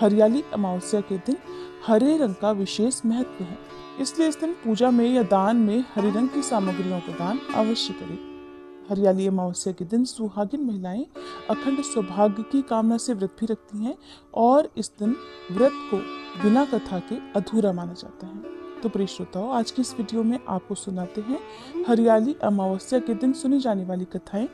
हरियाली अमावस्या के दिन हरे रंग का विशेष महत्व है, इसलिए इस दिन पूजा में या दान में हरे रंग की सामग्रियों का दान अवश्य करें। हरियाली अमावस्या के दिन सुहागिन महिलाएं अखंड सौभाग्य की कामना से व्रत भी रखती हैं और इस दिन व्रत को बिना कथा के अधूरा माना जाता है। तो प्रिय श्रोताओं, आज की इस वीडियो में आपको सुनाते हैं हरियाली अमावस्या के दिन सुनी जाने वाली कथाएं।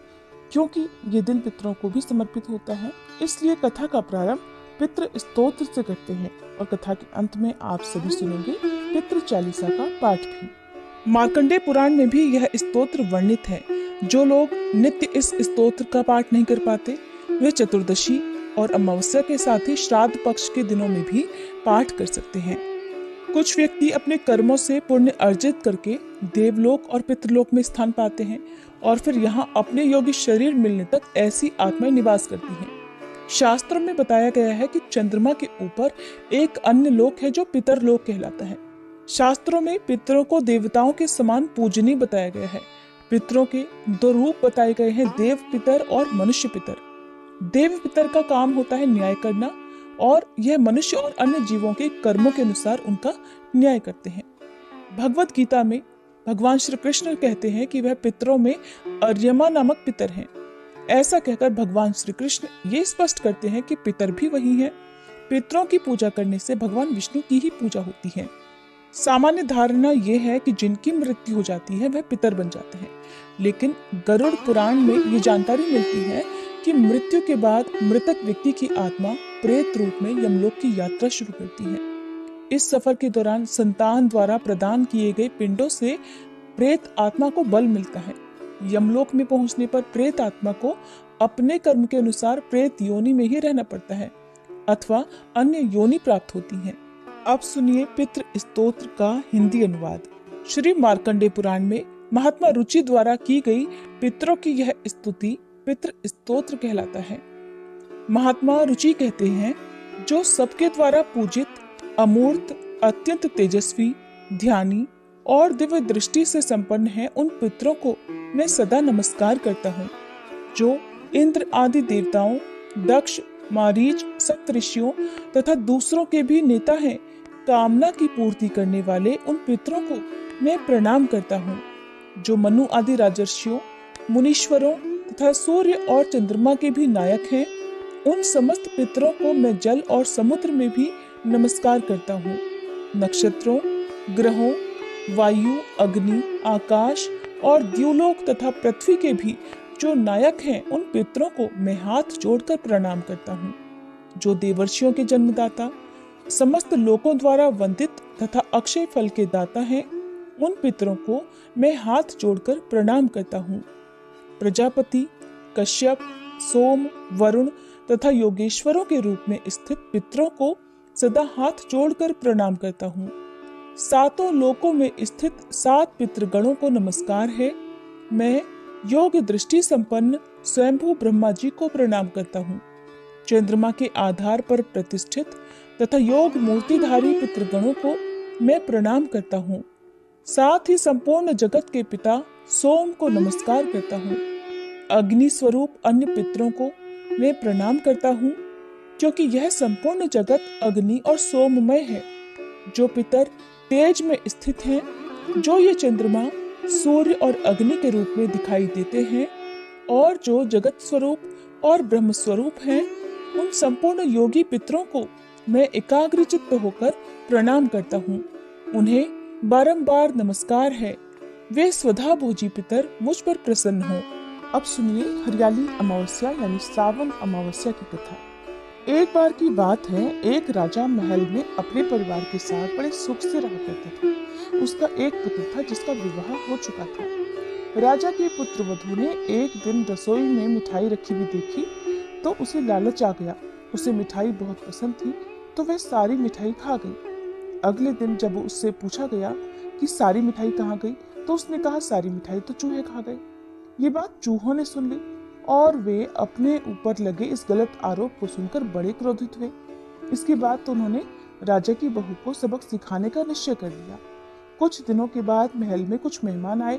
क्योंकि ये दिन पितरों को भी समर्पित होता है, इसलिए कथा का प्रारंभ पितृ स्तोत्र से करते हैं और कथा के अंत में आप सभी सुनेंगे पितृ चालीसा का पाठ भी। मार्कंडेय पुराण में भी यह स्तोत्र वर्णित है। जो लोग नित्य इस स्तोत्र का पाठ नहीं कर पाते, वे चतुर्दशी और अमावस्या के साथ ही श्राद्ध पक्ष के दिनों में भी पाठ कर सकते हैं। कुछ व्यक्ति अपने कर्मों से पुण्य अर्जित करके देवलोक और पितृलोक में स्थान पाते हैं और फिर यहाँ अपने योग्य शरीर मिलने तक ऐसी आत्माएं निवास करती हैं। शास्त्रों में बताया गया है कि चंद्रमा के ऊपर एक अन्य लोक है जो पितरलोक कहलाता है। शास्त्रों में पितरों को देवताओं के समान पूजनीय बताया गया है। पितरों के दो रूप बताए गए हैं, देव पितर और मनुष्य पितर। देव पितर का काम होता है न्याय करना और यह मनुष्य और अन्य जीवों के कर्मों के अनुसार उनका न्याय करते हैं। भगवत गीता में भगवान श्री कृष्ण कहते हैं कि वह पितरों में अर्यमा नामक पितर हैं। ऐसा कहकर भगवान श्री कृष्ण ये स्पष्ट करते हैं कि पितर भी वही हैं। पितरों की पूजा करने से भगवान विष्णु की ही पूजा होती है। सामान्य धारणा यह है कि जिनकी मृत्यु हो जाती है वह पितर बन जाते हैं, लेकिन गरुड़ पुराण में ये जानकारी मिलती है कि मृत्यु के बाद मृतक व्यक्ति की आत्मा प्रेत रूप में यमलोक की यात्रा शुरू करती है। इस सफर के दौरान संतान द्वारा प्रदान किए गए पिंडों से प्रेत आत्मा को बल मिलता है। यमलोक में पहुंचने पर प्रेत आत्मा को अपने कर्म के अनुसार प्रेत योनि में ही रहना पड़ता है अथवा अन्य योनि प्राप्त होती है। अब सुनिए पितृ स्तोत्र का हिंदी अनुवाद। श्री मार्कंडेय पुराण में महात्मा रुचि द्वारा की गई पितरों की यह स्तुति पितृ स्तोत्र कहलाता है। महात्मा रुचि कहते हैं, जो सबके द्वारा पूजित, अमूर्त, अत्यंत तेजस्वी, ध्यानी और दिव्य दृष्टि से संपन्न है, उन पितरों को मैं सदा नमस्कार करता हूँ। जो इंद्र आदि देवताओं, दक्ष, मारीच, सप्तऋषियों तथा दूसरों के भी नेता हैं, कामना की पूर्ति करने वाले उन पितरों को मैं प्रणाम करता हूँ। जो मनु आदि राजर्षियों, मुनीश्वरों तथा सूर्य और चंद्रमा के भी नायक हैं, उन समस्त पितरों को मैं जल और समुद्र में भी नमस्कार करता हूँ। नक्षत्रों, ग्रहों, वायु, अग्नि, आकाश और द्युलोक तथा पृथ्वी के भी जो नायक हैं, उन पितरों को मैं हाथ जोड़कर प्रणाम करता हूँ। जो देवर्षियों के जन्मदाता, समस्त लोकों द्वारा वंदित तथा अक्षय फल के दाता हैं, उन पितरों को मैं हाथ जोड़कर प्रणाम करता हूँ। प्रजापति, कश्यप, सोम, वरुण तथा योगेश्वरों के रूप में स्थित पितरों को सदा हाथ जोड़कर प्रणाम करता हूँ। सातों लोकों में स्थित 7 पितृगणों को नमस्कार है। मैं योग दृष्टि संपन्न स्वयंभू ब्रह्मा जी को प्रणाम करता हूँ। चंद्रमा के आधार पर प्रतिष्ठित तथा योग मूर्तिधारी पितृगणों को मैं प्रणाम करता हूँ। साथ ही संपूर्ण जगत के पिता सोम को नमस्कार करता हूँ। अग्नि स्वरूप अन्य पितरों को मैं प्रणाम करता हूँ, क्योंकि यह संपूर्ण जगत अग्नि और सोममय है। जो पितर तेज में स्थित हैं, जो ये चंद्रमा, सूर्य और अग्नि के रूप में दिखाई देते हैं और जो जगत स्वरूप और ब्रह्म स्वरूप हैं, उन संपूर्ण योगी पितरों को मैं एकाग्रचित्त होकर प्रणाम करता हूँ। उन्हें बारंबार नमस्कार है। वे स्वधा भोजी पितर मुझ पर प्रसन्न हो। अब सुनिए हरियाली अमावस्या यानी श्रावण अमावस्या की कथा। एक बार की बात है, एक राजा महल में अपने परिवार के साथ बड़े सुख से रहा करता था। उसका एक पुत्र था जिसका विवाह हो चुका था। राजा के पुत्र वधू ने एक दिन रसोई में मिठाई रखी हुई देखी तो उसे लालच आ गया। उसे मिठाई बहुत पसंद थी तो वह सारी मिठाई खा गई। अगले दिन जब उससे पूछा गया कि सारी मिठाई कहाँ गई, तो उसने कहा सारी मिठाई तो चूहे खा गए। ये बात चूहों ने सुन ली और वे अपने ऊपर लगे इस गलत आरोप को सुनकर बड़े क्रोधित हुए। इसके बाद तो उन्होंने राजा की बहू को सबक सिखाने का निश्चय कर लिया। कुछ दिनों के बाद महल में कुछ मेहमान आए।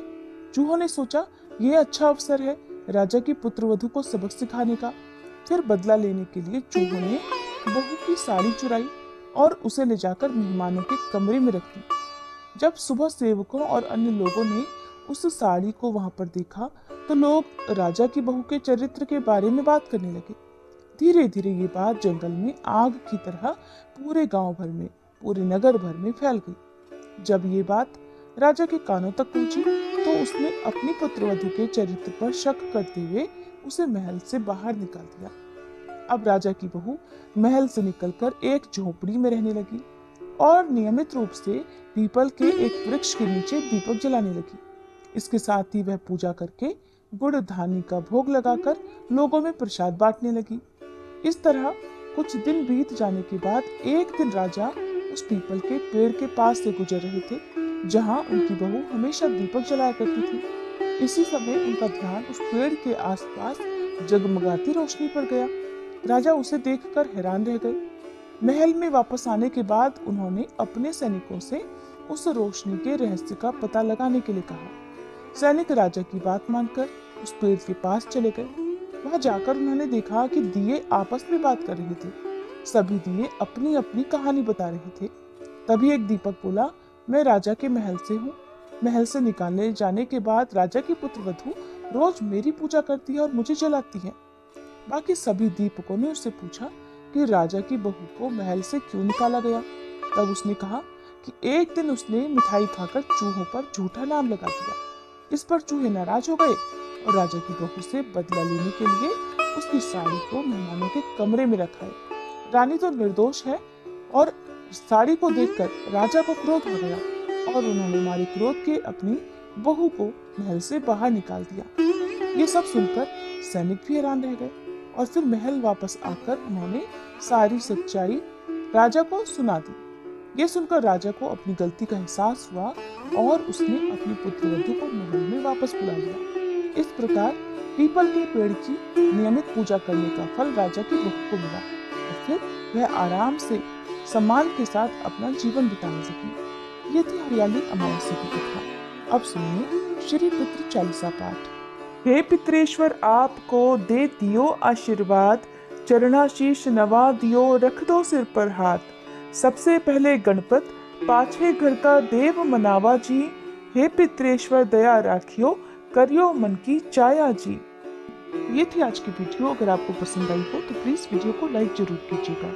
चूहों ने सोचा ये अच्छा अवसर है राजा की पुत्रवधू को सबक सिखाने का। फिर बदला लेने के लिए चूहों ने बहू की साड़ी चुराई और उसे ले जाकर मेहमानों के कमरे में रख दी। जब सुबह सेवकों और अन्य लोगों ने उस साड़ी को वहां पर देखा तो लोग राजा की बहू के चरित्र के बारे में बात करने लगे। धीरे धीरे ये बात जंगल में आग की तरह पूरे गांव भर में, पूरे नगर भर में फैल गई। जब ये बात राजा के कानों तक पहुंची तो उसने अपनी पुत्रवधू के चरित्र पर शक करते हुए उसे महल से बाहर निकाल दिया। अब राजा की बहू महल से निकलकर एक झोपड़ी में रहने लगी और नियमित रूप से पीपल के एक वृक्ष के नीचे दीपक जलाने लगी। इसके साथ ही वह पूजा करके गुड़ धानी का भोग लगाकर लोगों में प्रसाद बांटने लगी। इस तरह कुछ दिन बीत जाने के बाद एक दिन राजा उस पीपल के पेड़ के पास से गुजर रहे थे जहां उनकी बहू हमेशा दीपक जलाया करती थी। इसी समय उनका ध्यान उस पेड़ के आसपास जगमगाती रोशनी पर गया। राजा उसे देखकर हैरान रह गए। महल में वापस आने के बाद उन्होंने अपने सैनिकों से उस रोशनी के रहस्य का पता लगाने के लिए कहा। सैनिक राजा की बात मानकर उस पेड़ के पास चले गए। वहां जाकर उन्होंने देखा कि दिए आपस में बात कर रहे थे। सभी दिए अपनी अपनी कहानी बता रहे थे। तभी एक दीपक बोला, मैं राजा के महल से हूँ। महल से निकालने जाने के बाद राजा की पुत्रवधू रोज मेरी पूजा करती है और मुझे जलाती है। बाकी सभी दीपकों ने उससे पूछा कि राजा की बहू को महल से क्यों निकाला गया। तब उसने कहा कि एक दिन उसने मिठाई खाकर चूहों पर झूठा नाम लगा दिया। इस पर चूहे नाराज हो गए और राजा की बहू से बदला लेने के लिए उसकी साड़ी को मेहमानों के कमरे में रखाए। रानी तो निर्दोष है और साड़ी को देखकर राजा को क्रोध हो गया और उन्होंने मारे क्रोध के अपनी बहू को महल से बाहर निकाल दिया। ये सब सुनकर सैनिक भी हैरान रह गए और फिर महल वापस आकर उन्होंने सारी सच्चाई राजा को सुना दी। ये सुनकर राजा को अपनी गलती का एहसास हुआ और उसने अपनी पुत्रवधू को महल में वापस बुला लिया। इस प्रकार पीपल के पेड़ की नियमित पूजा करने का फल राजा की बहू को मिला और फिर वह आराम से सम्मान के साथ अपना जीवन बिताने लगी। ये थी हरियाली अमावस्या की कथा। अब सुनिए श्री पितृ चालीसा पाठ। हे पितरेश्वर, आपको दे दियो आशीर्वाद, चरणाशीष नवा दियो, रख दो सिर पर हाथ। सबसे पहले गणपत, पाछे घर का देव मनावा जी। हे पितरेश्वर, दया राखियो, करियो मन की चाया जी। ये थी आज की वीडियो। अगर आपको पसंद आई हो तो प्लीज वीडियो को लाइक जरूर कीजिएगा।